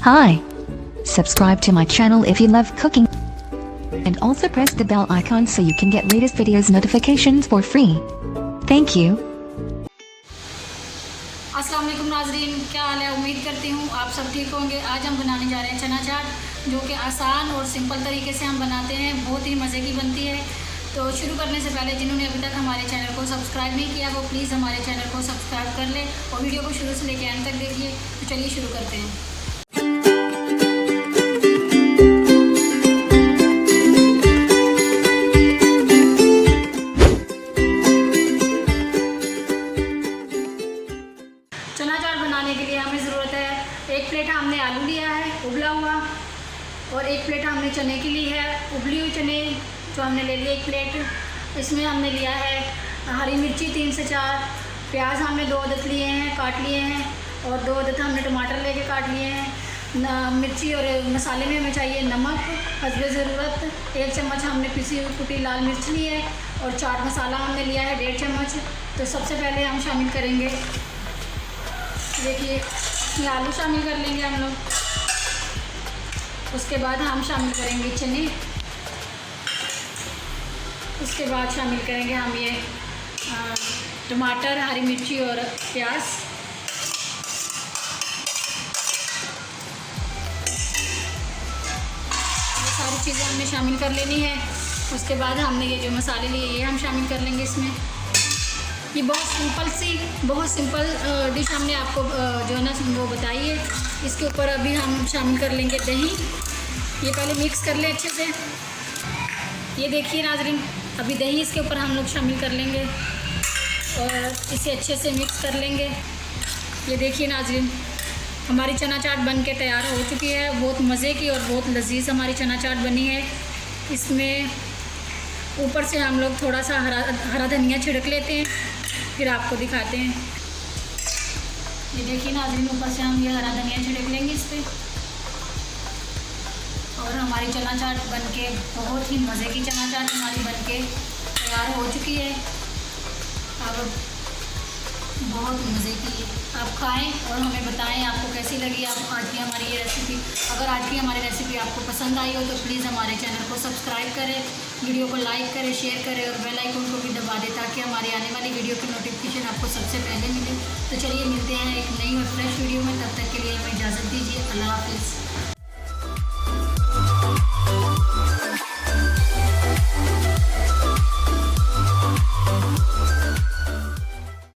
Hi. Subscribe to my channel if you love cooking. And also press the bell icon so you can get latest videos notifications for free. Thank you. अस्सलाम वालेकुम नाज़रीन, क्या हाल है। उम्मीद करती हूँ आप सब ठीक होंगे। आज हम बनाने जा रहे हैं चना चाट, जो कि आसान और सिंपल तरीके से हम बनाते हैं, बहुत ही मज़े की बनती है। तो शुरू करने से पहले जिन्होंने अभी तक हमारे चैनल को सब्सक्राइब नहीं किया वो प्लीज़ हमारे चैनल को सब्सक्राइब कर लें और वीडियो को शुरू से लेकर एंड तक देखिए। तो चलिए शुरू करते हैं। चना चाट बनाने के लिए हमें ज़रूरत है, 1 प्लेट हमने आलू लिया है उबला हुआ, और 1 प्लेट हमने चने की ली है उबली हुई चने, जो हमने ले लिया 1 प्लेट। इसमें हमने लिया है हरी मिर्ची 3 से 4, प्याज हमने 2 अदद लिए हैं काट लिए हैं, और 2 अदद हमने टमाटर लेके काट लिए हैं। मिर्ची और मसाले में हमें चाहिए नमक हस्बे ज़रूरत, 1 चम्मच हमने पिसी हुई कुटी लाल मिर्च ली है, और चाट मसाला हमने लिया है 1.5 चम्मच। तो सबसे पहले हम शामिल करेंगे, देखिए इसमें आलू शामिल कर लेंगे हम लोग। उसके बाद हम शामिल करेंगे चने, उसके बाद शामिल करेंगे हम ये टमाटर, हरी मिर्ची और प्याज। ये सारी चीज़ें हमने शामिल कर लेनी है। उसके बाद हमने ये जो मसाले लिए ये हम शामिल कर लेंगे इसमें। ये बहुत सिंपल डिश हमने आपको जो है ना वो बताई है। इसके ऊपर अभी हम शामिल कर लेंगे दही। ये पहले मिक्स कर लें अच्छे से। ये देखिए नाज़रीन, अभी दही इसके ऊपर हम लोग शामिल कर लेंगे और इसे अच्छे से मिक्स कर लेंगे। ये देखिए नाज़रीन, हमारी चना चाट बन के तैयार हो चुकी है। बहुत मज़े की और बहुत लजीज हमारी चना चाट बनी है। इसमें ऊपर से हम लोग थोड़ा सा हरा धनिया छिड़क लेते हैं, फिर आपको दिखाते हैं। ये देखिए नाज़रीन, ऊपर से हम ये हरा धनिया छिड़क लेंगे इस पर, और हमारी चना चाट बनके बहुत ही मज़े की चना चाट हमारी बनके तैयार हो चुकी है। अब बहुत मज़े की आप खाएं और हमें बताएं आपको कैसी लगी आप आज की हमारी ये रेसिपी। अगर आज की हमारी रेसिपी आपको पसंद आई हो तो प्लीज़ हमारे चैनल को सब्सक्राइब करें, वीडियो को लाइक करें, शेयर करें और बेल आइकन को भी दबा दें ताकि हमारी आने वाली वीडियो की नोटिफिकेशन आपको सबसे पहले मिले। तो चलिए मिलते हैं एक नई और फ्रेश वीडियो में, तब तक के लिए हमें इजाज़त दीजिए। अल्लाह हाफिज़।